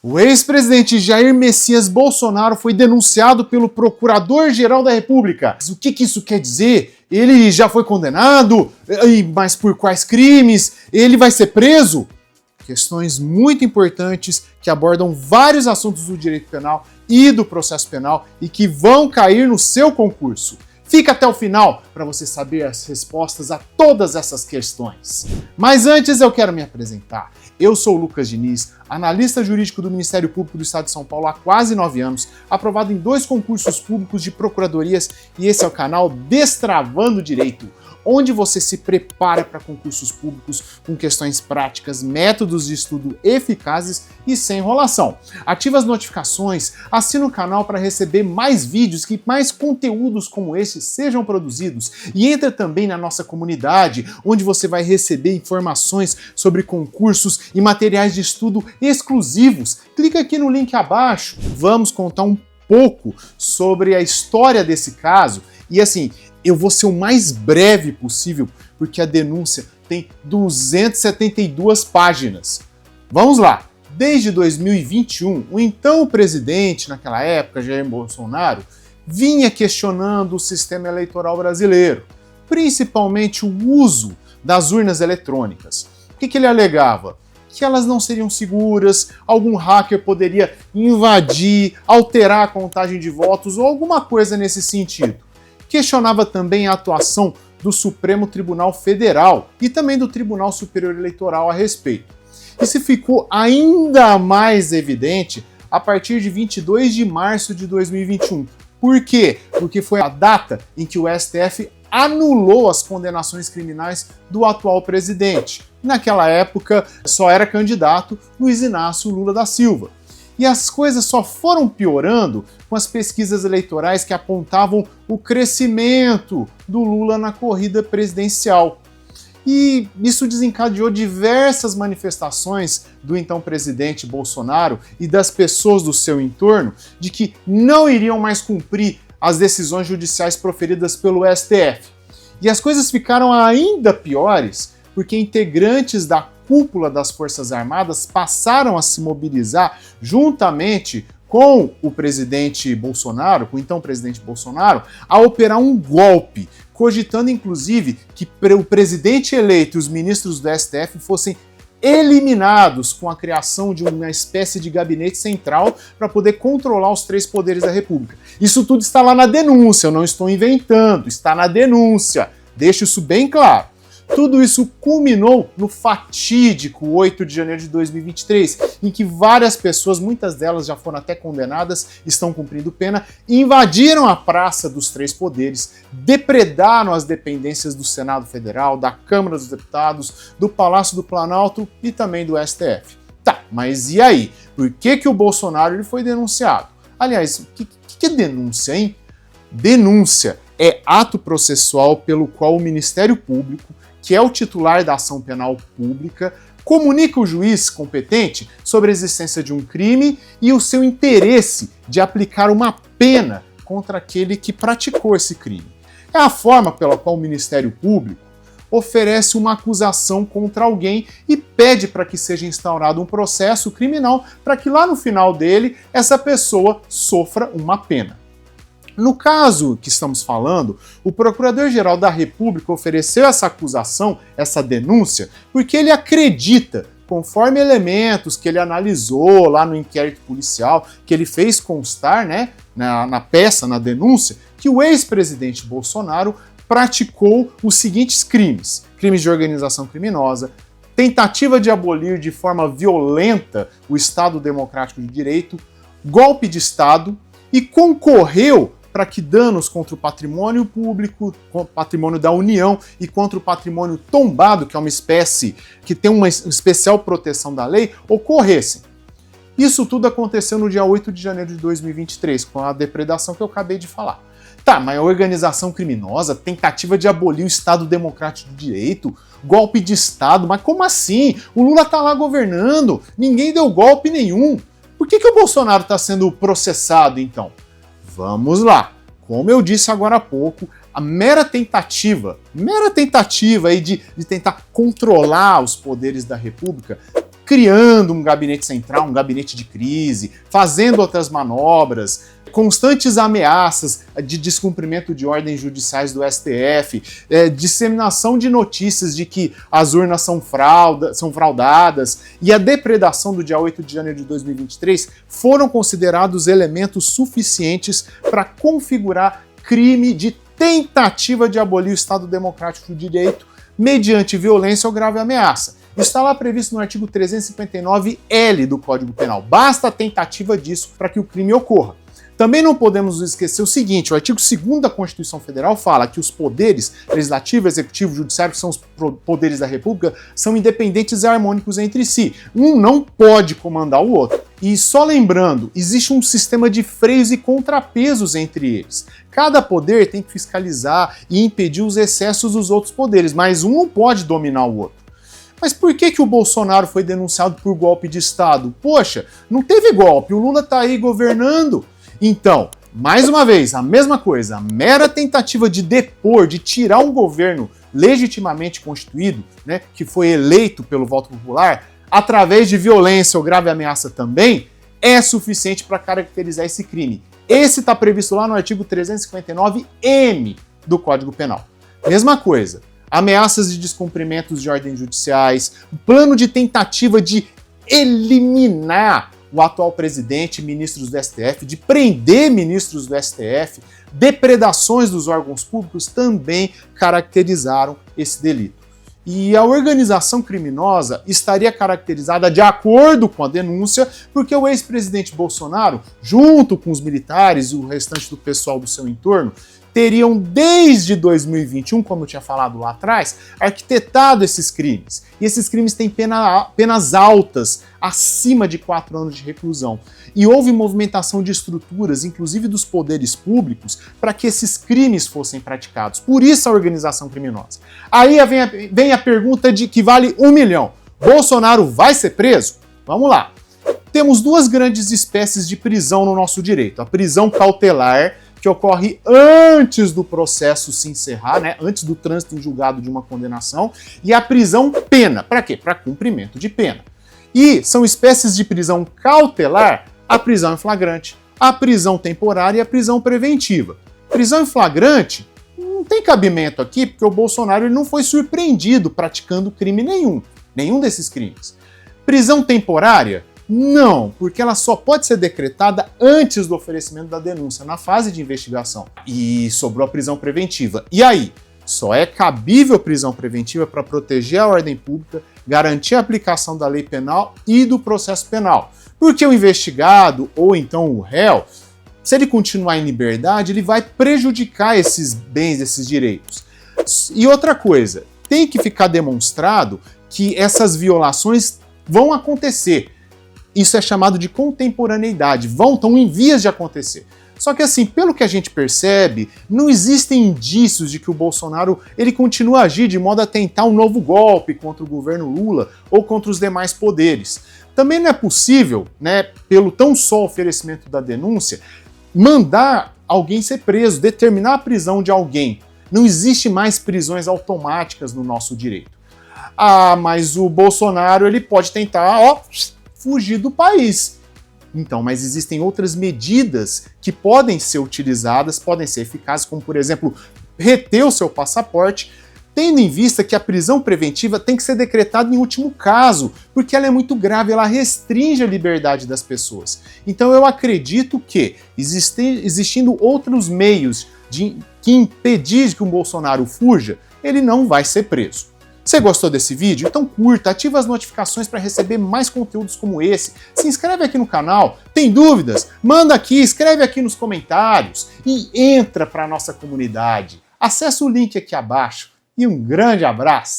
O ex-presidente Jair Messias Bolsonaro foi denunciado pelo Procurador-Geral da República. O que isso quer dizer? Ele já foi condenado? Mas por quais crimes? Ele vai ser preso? Questões muito importantes que abordam vários assuntos do direito penal e do processo penal e que vão cair no seu concurso. Fica até o final para você saber as respostas a todas essas questões. Mas antes eu quero me apresentar. Eu sou o Lucas Diniz, analista jurídico do Ministério Público do Estado de São Paulo há quase 9 anos, aprovado em 2 concursos públicos de procuradorias, e esse é o canal Destravando Direito, onde você se prepara para concursos públicos com questões práticas, métodos de estudo eficazes e sem enrolação. Ativa as notificações, assina o canal para receber mais vídeos, que mais conteúdos como esse sejam produzidos, e entra também na nossa comunidade, onde você vai receber informações sobre concursos e materiais de estudo exclusivos. Clica aqui no link abaixo. Vamos contar um pouco sobre a história desse caso e assim, eu vou ser o mais breve possível, porque a denúncia tem 272 páginas. Vamos lá! Desde 2021, o então presidente, naquela época, Jair Bolsonaro, vinha questionando o sistema eleitoral brasileiro, principalmente o uso das urnas eletrônicas. O que ele alegava? Que elas não seriam seguras, algum hacker poderia invadir, alterar a contagem de votos ou alguma coisa nesse sentido. Questionava também a atuação do Supremo Tribunal Federal e também do Tribunal Superior Eleitoral a respeito. Isso ficou ainda mais evidente a partir de 22 de março de 2021. Por quê? Porque foi a data em que o STF anulou as condenações criminais do atual presidente. Naquela época, só era candidato Luiz Inácio Lula da Silva. E as coisas só foram piorando com as pesquisas eleitorais que apontavam o crescimento do Lula na corrida presidencial. E isso desencadeou diversas manifestações do então presidente Bolsonaro e das pessoas do seu entorno de que não iriam mais cumprir as decisões judiciais proferidas pelo STF. E as coisas ficaram ainda piores porque integrantes da cúpula das Forças Armadas passaram a se mobilizar juntamente com o presidente Bolsonaro, com o então presidente Bolsonaro, a operar um golpe, cogitando inclusive que o presidente eleito e os ministros do STF fossem eliminados com a criação de uma espécie de gabinete central para poder controlar os 3 poderes da República. Isso tudo está lá na denúncia, eu não estou inventando, está na denúncia, deixo isso bem claro. Tudo isso culminou no fatídico 8 de janeiro de 2023, em que várias pessoas, muitas delas já foram até condenadas, estão cumprindo pena, invadiram a Praça dos 3 Poderes, depredaram as dependências do Senado Federal, da Câmara dos Deputados, do Palácio do Planalto e também do STF. Tá, mas e aí? Por que o Bolsonaro ele foi denunciado? Aliás, o que é denúncia, hein? Denúncia é ato processual pelo qual o Ministério Público, que é o titular da ação penal pública, comunica o juiz competente sobre a existência de um crime e o seu interesse de aplicar uma pena contra aquele que praticou esse crime. É a forma pela qual o Ministério Público oferece uma acusação contra alguém e pede para que seja instaurado um processo criminal para que lá no final dele essa pessoa sofra uma pena. No caso que estamos falando, o Procurador-Geral da República ofereceu essa acusação, essa denúncia, porque ele acredita, conforme elementos que ele analisou lá no inquérito policial, que ele fez constar, né, na peça, na denúncia, que o ex-presidente Bolsonaro praticou os seguintes crimes: crimes de organização criminosa, tentativa de abolir de forma violenta o Estado Democrático de Direito, golpe de Estado e concorreu para que danos contra o patrimônio público, contra o patrimônio da União e contra o patrimônio tombado, que é uma espécie que tem uma especial proteção da lei, ocorressem. Isso tudo aconteceu no dia 8 de janeiro de 2023, com a depredação que eu acabei de falar. Tá, mas organização criminosa, tentativa de abolir o Estado Democrático de Direito, golpe de Estado, mas como assim? O Lula tá lá governando, ninguém deu golpe nenhum. Por que o Bolsonaro está sendo processado, então? Vamos lá. Como eu disse agora há pouco, a mera tentativa aí de tentar controlar os poderes da República criando um gabinete central, um gabinete de crise, fazendo outras manobras, constantes ameaças de descumprimento de ordens judiciais do STF, disseminação de notícias de que as urnas são fraudadas e a depredação do dia 8 de janeiro de 2023 foram considerados elementos suficientes para configurar crime de tentativa de abolir o Estado Democrático de Direito mediante violência ou grave ameaça. Isso está lá previsto no artigo 359-L do Código Penal. Basta a tentativa disso para que o crime ocorra. Também não podemos esquecer o seguinte, o artigo 2º da Constituição Federal fala que os poderes legislativo, executivo e judiciário, que são os poderes da República, são independentes e harmônicos entre si. Um não pode comandar o outro. E só lembrando, existe um sistema de freios e contrapesos entre eles. Cada poder tem que fiscalizar e impedir os excessos dos outros poderes, mas um não pode dominar o outro. Mas por que o Bolsonaro foi denunciado por golpe de Estado? Poxa, não teve golpe, o Lula tá aí governando. Então, mais uma vez, a mesma coisa, a mera tentativa de depor, de tirar um governo legitimamente constituído, né, que foi eleito pelo voto popular, através de violência ou grave ameaça também, é suficiente para caracterizar esse crime. Esse está previsto lá no artigo 359-M do Código Penal. Mesma coisa. Ameaças de descumprimentos de ordens judiciais, plano de tentativa de eliminar o atual presidente e ministros do STF, de prender ministros do STF, depredações dos órgãos públicos também caracterizaram esse delito. E a organização criminosa estaria caracterizada de acordo com a denúncia, porque o ex-presidente Bolsonaro, junto com os militares e o restante do pessoal do seu entorno, teriam desde 2021, como eu tinha falado lá atrás, arquitetado esses crimes. E esses crimes têm penas altas, acima de 4 anos de reclusão. E houve movimentação de estruturas, inclusive dos poderes públicos, para que esses crimes fossem praticados. Por isso a organização criminosa. Aí vem a pergunta de que vale 1 milhão. Bolsonaro vai ser preso? Vamos lá. Temos duas grandes espécies de prisão no nosso direito. A prisão cautelar, que ocorre antes do processo se encerrar, né, antes do trânsito em julgado de uma condenação, e a prisão pena. Para quê? Para cumprimento de pena. E são espécies de prisão cautelar, a prisão em flagrante, a prisão temporária e a prisão preventiva. Prisão em flagrante não tem cabimento aqui, porque o Bolsonaro ele não foi surpreendido praticando crime nenhum desses crimes. Prisão temporária? Não, porque ela só pode ser decretada antes do oferecimento da denúncia, na fase de investigação. E sobrou a prisão preventiva. E aí? Só é cabível prisão preventiva para proteger a ordem pública, garantir a aplicação da lei penal e do processo penal. Porque o investigado, ou então o réu, se ele continuar em liberdade, ele vai prejudicar esses bens, esses direitos. E outra coisa, tem que ficar demonstrado que essas violações vão acontecer. Isso é chamado de contemporaneidade, estão em vias de acontecer. Só que assim, pelo que a gente percebe, não existem indícios de que o Bolsonaro ele continua a agir de modo a tentar um novo golpe contra o governo Lula ou contra os demais poderes. Também não é possível, né, pelo tão só oferecimento da denúncia, mandar alguém ser preso, determinar a prisão de alguém. Não existe mais prisões automáticas no nosso direito. Ah, mas o Bolsonaro ele pode tentar, fugir do país. Então, mas existem outras medidas que podem ser utilizadas, podem ser eficazes, como, por exemplo, reter o seu passaporte, tendo em vista que a prisão preventiva tem que ser decretada em último caso, porque ela é muito grave, ela restringe a liberdade das pessoas. Então, eu acredito que, existindo outros meios que impedir que o Bolsonaro fuja, ele não vai ser preso. Você gostou desse vídeo? Então curta, ativa as notificações para receber mais conteúdos como esse. Se inscreve aqui no canal. Tem dúvidas? Manda aqui, escreve aqui nos comentários e entra para a nossa comunidade. Acesse o link aqui abaixo e um grande abraço!